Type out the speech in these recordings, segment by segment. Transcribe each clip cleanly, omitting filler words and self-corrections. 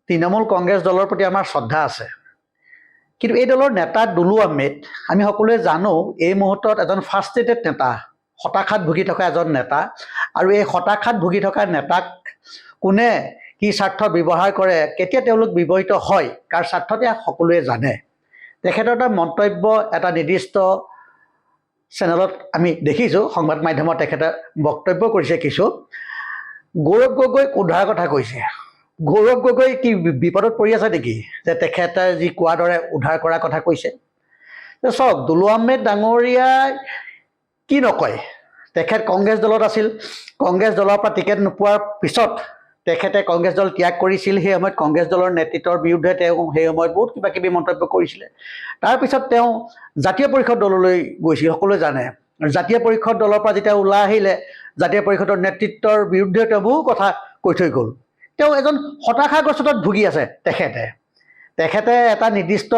তৃণমূল কংগ্ৰেছ দলৰ প্ৰতি আমাৰ শ্ৰদ্ধা আছে, কিন্তু এই দলৰ নেতা দুলু আহমেদ আমি সকলোৱে জানো এই মুহূৰ্তত এজন ফাৰ্ষ্ট্ৰেটেড নেতা, হতাশাত ভুগি থকা এজন নেতা। আৰু এই হতাশাত ভুগি থকা নেতাক কোনে কি স্বাৰ্থ ব্যৱহাৰ কৰে, কেতিয়া তেওঁলোক ব্যৱহৃত হয়, কাৰ স্বাৰ্থতে সকলোৱে জানে। তেখেতৰ এটা মন্তব্য এটা নিৰ্দিষ্ট চেনেলত আমি দেখিছোঁ, সংবাদ মাধ্যমত তেখেতে বক্তব্য কৰিছে কিছু। গৌৰৱ গগৈক উদ্ধাৰ কথা কৈছে। গৌৰৱ গগৈ কি বিপদত পৰি আছে নেকি যে তেখেতে যি কোৱাৰ দৰে উদ্ধাৰ কৰাৰ কথা কৈছে? চাওক, দুলু আহমেদ ডাঙৰীয়াই কি নকয়। তেখেত কংগ্ৰেছ দলত আছিল, কংগ্ৰেছ দলৰ পৰা টিকেট নোপোৱাৰ পিছত তেখেতে কংগ্ৰেছ দল ত্যাগ কৰিছিল। সেই সময়ত কংগ্ৰেছ দলৰ নেতৃত্বৰ বিৰুদ্ধে তেওঁ সেই সময়ত বহুত কিবা কিবি মন্তব্য কৰিছিলে। তাৰপিছত তেওঁ জাতীয় পৰিষদ দললৈ গৈছিল, সকলোৱে জানে। জাতীয় পৰিষদ দলৰ পৰা যেতিয়া ওলাই আহিলে, জাতীয় পৰিষদৰ নেতৃত্বৰ বিৰুদ্ধে তেওঁ বহু কথা কৈ থৈ গ'ল। তেওঁ এজন হতাশাগ্ৰস্ততাত ভুগি আছে। তেখেতে এটা নিৰ্দিষ্ট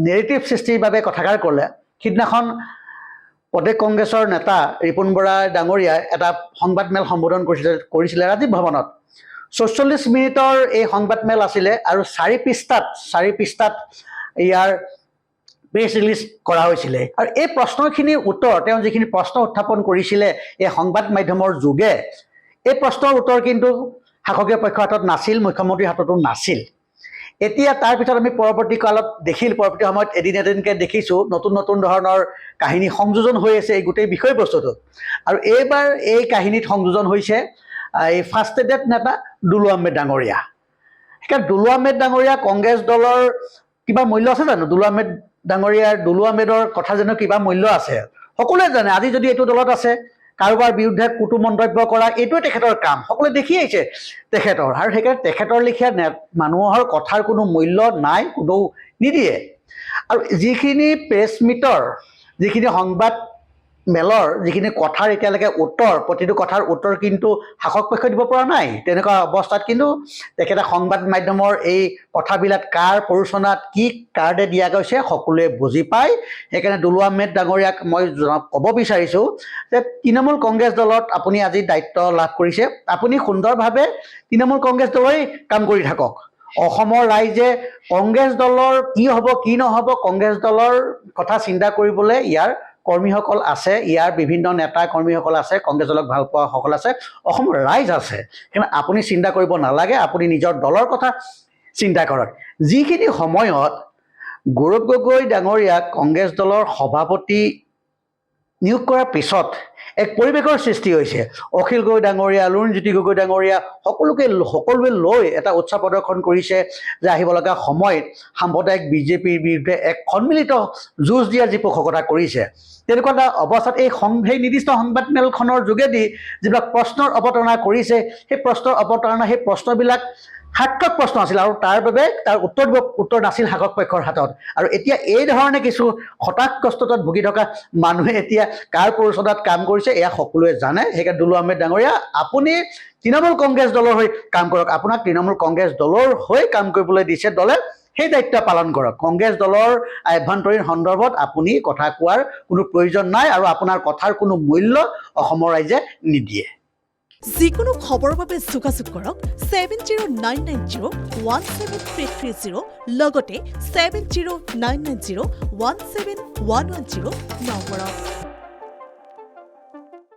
নেৰেটিভ সৃষ্টিৰ বাবে কথাষাৰ ক'লে। সিদিনাখন প্ৰদেশ কংগ্ৰেছৰ নেতা ৰিপুণ বৰা ডাঙৰীয়াই এটা সংবাদমেল সম্বোধন কৰিছিলে ৰাজীৱ ভৱনত। ৪৪ মিনিটৰ এই সংবাদমেল আছিলে আৰু ৪ পৃষ্ঠাত ইয়াৰ প্ৰেছ ৰিলিজ কৰা হৈছিলে। আৰু এই প্ৰশ্নখিনিৰ উত্তৰ, তেওঁ যিখিনি প্ৰশ্ন উত্থাপন কৰিছিলে এই সংবাদ মাধ্যমৰ যোগে, এই প্ৰশ্নৰ উত্তৰ কিন্তু শাসকীয় পক্ষৰ হাতত নাছিল, মুখ্যমন্ত্ৰীৰ হাততো নাছিল। এতিয়া তাৰপিছত আমি পৰৱৰ্তী সময়ত এদিনকৈ দেখিছোঁ নতুন নতুন ধৰণৰ কাহিনী সংযোজন হৈ আছে এই গোটেই বিষয়বস্তুটো। আৰু এইবাৰ এই কাহিনীত সংযোজন হৈছে এই ফাৰ্ষ্ট্ৰেটেড নেতা দুলু আহমেদ ডাঙৰীয়া। সেইকাৰণে দুলু আহমেদ ডাঙৰীয়া কংগ্ৰেছ দলৰ কিবা মূল্য আছে জানো? দুলু আহমেদৰ কথা জানো কিবা মূল্য আছে? সকলোৱে জানে আজি যদি এইটো দলত আছে, কাৰোবাৰ বিৰুদ্ধে কুটু মন্তব্য কৰা এইটোৱে তেখেতৰ কাম, সকলোৱে দেখি আহিছে তেখেতৰ। আৰু সেইকাৰণে তেখেতৰ লেখীয়া মানুহৰ কথাৰ কোনো মূল্য নাই, কোনেও নিদিয়ে। আৰু যিখিনি প্ৰেছ মিটৰ, যিখিনি সংবাদ মেলৰ যিখিনি কথাৰ এতিয়ালৈকে উত্তৰ, প্ৰতিটো কথাৰ উত্তৰ কিন্তু শাসক পক্ষই দিব পৰা নাই। তেনেকুৱা অৱস্থাত কিন্তু তেখেতে সংবাদ মাধ্যমৰ এই কথাবিলাক কাৰ প্ৰৰোচনাত কি কাৰ্ডে দিয়া গৈছে সকলোৱে বুজি পায়। সেইকাৰণে দুলু আহমেদ ডাঙৰীয়াক মই ক'ব বিচাৰিছোঁ যে তৃণমূল কংগ্ৰেছ দলত আপুনি আজি দায়িত্ব লাভ কৰিছে, আপুনি সুন্দৰভাৱে তৃণমূল কংগ্ৰেছ দলেই কাম কৰি থাকক। অসমৰ ৰাইজে কংগ্ৰেছ দলৰ কি হ'ব কি নহ'ব, কংগ্ৰেছ দলৰ কথা চিন্তা কৰিবলৈ ইয়াৰ কৰ্মীসকল আছে, ইয়াৰ বিভিন্ন নেতা কৰ্মীসকল আছে, কংগ্ৰেছ দলক ভাল পোৱাসকল আছে, অসমৰ ৰাইজ আছে। কিন্তু আপুনি চিন্তা কৰিব নালাগে, আপুনি নিজৰ দলৰ কথা চিন্তা কৰক। যিখিনি সময়ত গৌৰৱ গগৈ ডাঙৰীয়াক কংগ্ৰেছ দলৰ সভাপতি নিয়োগ কৰাৰ পিছত এক পৰিৱেশৰ সৃষ্টি হৈছে, অখিল গগৈ ডাঙৰীয়া, অৰুণজ্যোতি গগৈ ডাঙৰীয়া সকলোৱে লৈ এটা উৎসাহ প্ৰদৰ্শন কৰিছে যে আহিব লগা সময়ত সাম্প্ৰদায়িক বিজেপিৰ বিৰুদ্ধে এক সন্মিলিত যুঁজ দিয়াৰ যি পোষকতা কৰিছে। তেনেকুৱা এটা অৱস্থাত সেই নিৰ্দিষ্ট সংবাদমেলখনৰ যোগেদি যিবিলাক প্ৰশ্নৰ অৱতাৰণা কৰিছে, সেই প্ৰশ্নবিলাক সাৰ্থক প্ৰশ্ন আছিল আৰু তাৰ বাবে তাৰ উত্তৰ নাছিল শাসক পক্ষৰ হাতত। আৰু এতিয়া এই ধৰণে কিছু হতাশগ্ৰস্ততাত ভুগি থকা মানুহে এতিয়া কাৰ প্ৰৰোচনাত কাম কৰিছে এয়া সকলোৱে জানে। সেইকাৰণে দুলু আহমেদ ডাঙৰীয়া, আপুনি তৃণমূল কংগ্ৰেছ দলৰ হৈ কাম কৰক। আপোনাক তৃণমূল কংগ্ৰেছ দলৰ হৈ কাম কৰিবলৈ দিছে দলে, সেই দায়িত্ব পালন কৰক। কংগ্ৰেছ দলৰ আভ্যন্তৰীণ সন্দৰ্ভত আপুনি কথা কোৱাৰ কোনো প্ৰয়োজন নাই আৰু আপোনাৰ কথাৰ কোনো মূল্য অসমৰ ৰাইজে নিদিয়ে। যিকোনো খবৰৰ বাবে যোগাযোগ কৰক 7099017330 লগতে 7099017110 নম্বৰত।